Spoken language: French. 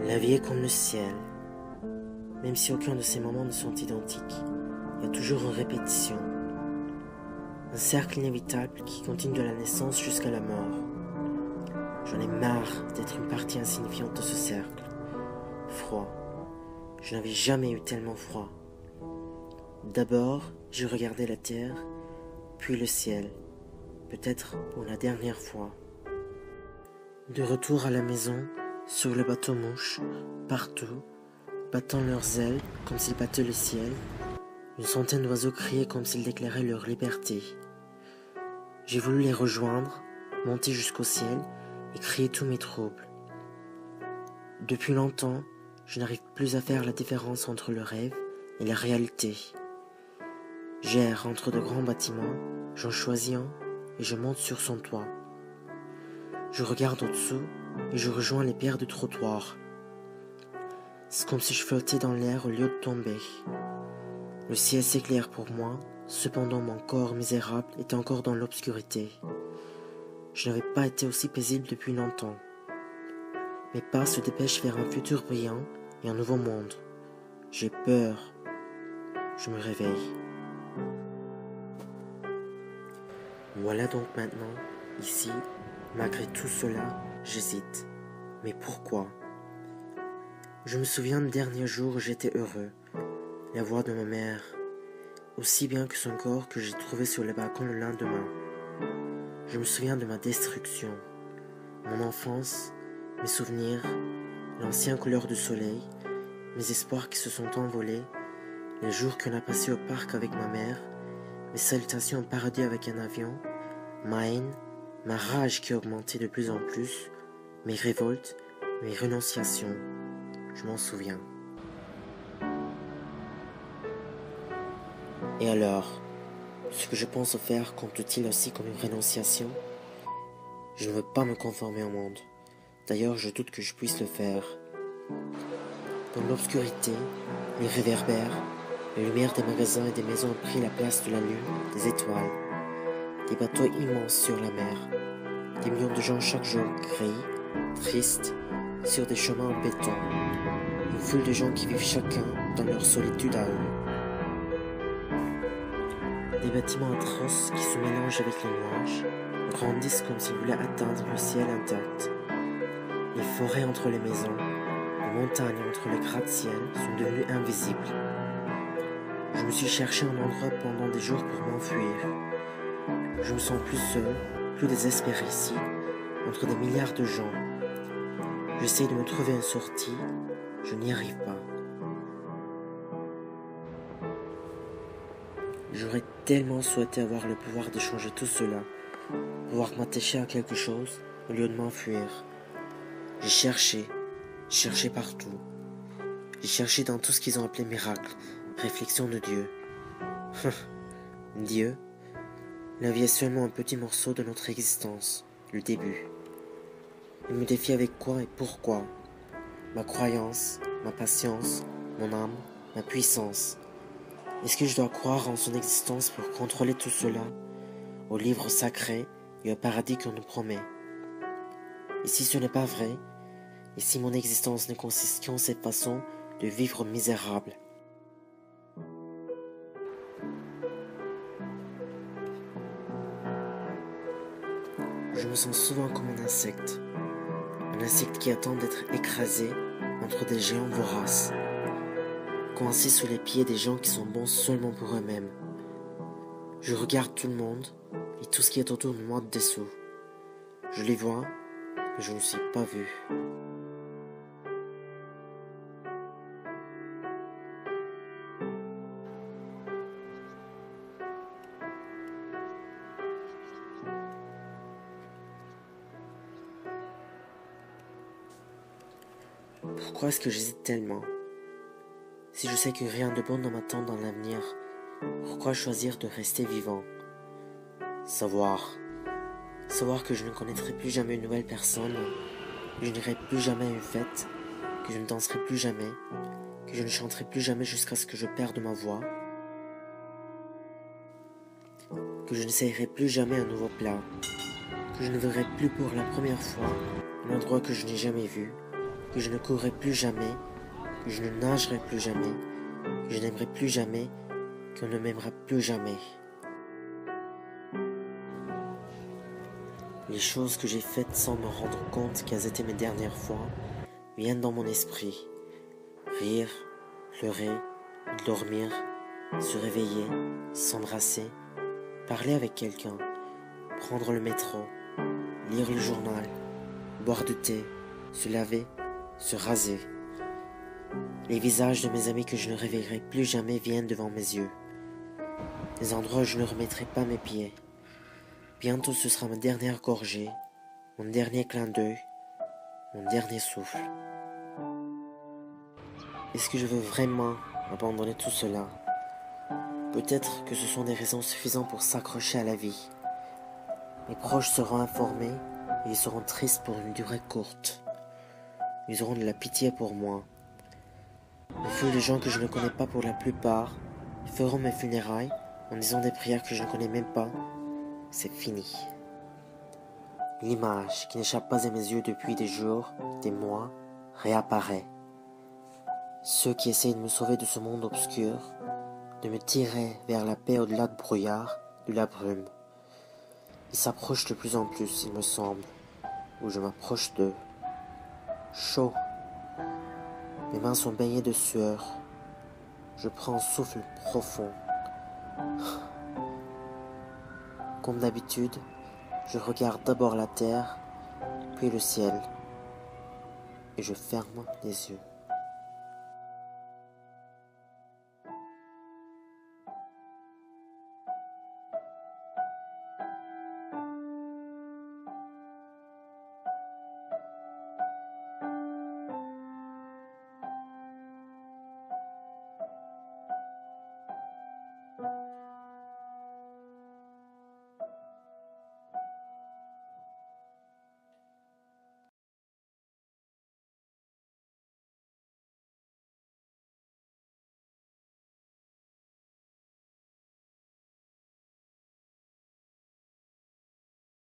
La vie est comme le ciel. Même si aucun de ces moments ne sont identiques, il y a toujours une répétition. Un cercle inévitable qui continue de la naissance jusqu'à la mort. J'en ai marre d'être une partie insignifiante de ce cercle. Froid. Je n'avais jamais eu tellement froid. D'abord, je regardais la terre, puis le ciel. Peut-être pour la dernière fois. De retour à la maison, sur le bateau-mouche, partout, battant leurs ailes comme s'ils battaient le ciel, une centaine d'oiseaux criaient comme s'ils déclaraient leur liberté. J'ai voulu les rejoindre, monter jusqu'au ciel et crier tous mes troubles. Depuis longtemps, je n'arrive plus à faire la différence entre le rêve et la réalité. J'erre entre de grands bâtiments, j'en choisis un et je monte sur son toit. Je regarde au-dessous et je rejoins les pierres du trottoir. C'est comme si je flottais dans l'air au lieu de tomber. Le ciel s'éclaire pour moi, cependant mon corps misérable était encore dans l'obscurité. Je n'avais pas été aussi paisible depuis longtemps. Mes pas se dépêchent vers un futur brillant et un nouveau monde. J'ai peur. Je me réveille. Voilà donc maintenant, ici, malgré tout cela, j'hésite. Mais pourquoi ? Je me souviens du dernier jour où j'étais heureux. La voix de ma mère, aussi bien que son corps que j'ai trouvé sur le balcon le lendemain. Je me souviens de ma destruction, mon enfance, mes souvenirs, l'ancienne couleur du soleil, mes espoirs qui se sont envolés, les jours qu'on a passés au parc avec ma mère, mes salutations au paradis avec un avion, ma haine, ma rage qui augmentait de plus en plus, mes révoltes, mes renonciations. Je m'en souviens. Et alors, ce que je pense faire compte-t-il aussi comme une rénonciation ? Je ne veux pas me conformer au monde. D'ailleurs, je doute que je puisse le faire. Dans l'obscurité, les réverbères, la lumière des magasins et des maisons ont pris la place de la lune, des étoiles. Des bateaux immenses sur la mer. Des millions de gens chaque jour gris, tristes, sur des chemins en béton. Une foule de gens qui vivent chacun dans leur solitude à eux. Des bâtiments atroces qui se mélangent avec les nuages, grandissent comme s'ils voulaient atteindre le ciel intact. Les forêts entre les maisons, les montagnes entre les gratte-ciel sont devenues invisibles. Je me suis cherché un endroit pendant des jours pour m'enfuir. Je me sens plus seul, plus désespéré ici, entre des milliards de gens. J'essaie de me trouver une sortie, je n'y arrive pas. J'aurais tellement souhaité avoir le pouvoir de changer tout cela, pouvoir m'attacher à quelque chose au lieu de m'enfuir. J'ai cherché partout. J'ai cherché dans tout ce qu'ils ont appelé miracle, réflexion de Dieu. Dieu, la vie est seulement un petit morceau de notre existence, le début. Il me défie avec quoi et pourquoi ? Ma croyance, ma patience, mon âme, ma puissance. Est-ce que je dois croire en son existence pour contrôler tout cela, au livre sacré et au paradis qu'on nous promet ? Et si ce n'est pas vrai, et si mon existence ne consiste qu'en cette façon de vivre misérable ? Je me sens souvent comme un insecte qui attend d'être écrasé entre des géants voraces, coincé sous les pieds des gens qui sont bons seulement pour eux-mêmes. Je regarde tout le monde et tout ce qui est autour de moi dessous. Je les vois, mais je ne suis pas vu. Pourquoi est-ce que j'hésite tellement ? Si je sais que rien de bon ne m'attend dans l'avenir, pourquoi choisir de rester vivant ? Savoir que je ne connaîtrai plus jamais une nouvelle personne, que je n'irai plus jamais à une fête, que je ne danserai plus jamais, que je ne chanterai plus jamais jusqu'à ce que je perde ma voix, que je n'essayerai plus jamais un nouveau plat, que je ne verrai plus pour la première fois un endroit que je n'ai jamais vu, que je ne courrai plus jamais, que je ne nagerai plus jamais, que je n'aimerai plus jamais, qu'on ne m'aimera plus jamais. Les choses que j'ai faites sans me rendre compte qu'elles étaient mes dernières fois viennent dans mon esprit. Rire, pleurer, dormir, se réveiller, s'embrasser, parler avec quelqu'un, prendre le métro, lire le journal, boire du thé, se laver, se raser. Les visages de mes amis que je ne réveillerai plus jamais viennent devant mes yeux. Des endroits où je ne remettrai pas mes pieds. Bientôt ce sera ma dernière gorgée, mon dernier clin d'œil, mon dernier souffle. Est-ce que je veux vraiment abandonner tout cela? Peut-être que ce sont des raisons suffisantes pour s'accrocher à la vie. Mes proches seront informés et ils seront tristes pour une durée courte. Ils auront de la pitié pour moi. Une foule de gens que je ne connais pas pour la plupart feront mes funérailles en disant des prières que je ne connais même pas. C'est fini. L'image qui n'échappe pas à mes yeux depuis des jours, des mois, réapparaît. Ceux qui essayent de me sauver de ce monde obscur, de me tirer vers la paix au-delà du brouillard, de la brume. Ils s'approchent de plus en plus, il me semble, ou je m'approche d'eux. Chaud. Mes mains sont baignées de sueur. Je prends un souffle profond. Comme d'habitude, je regarde d'abord la terre, puis le ciel, et je ferme les yeux.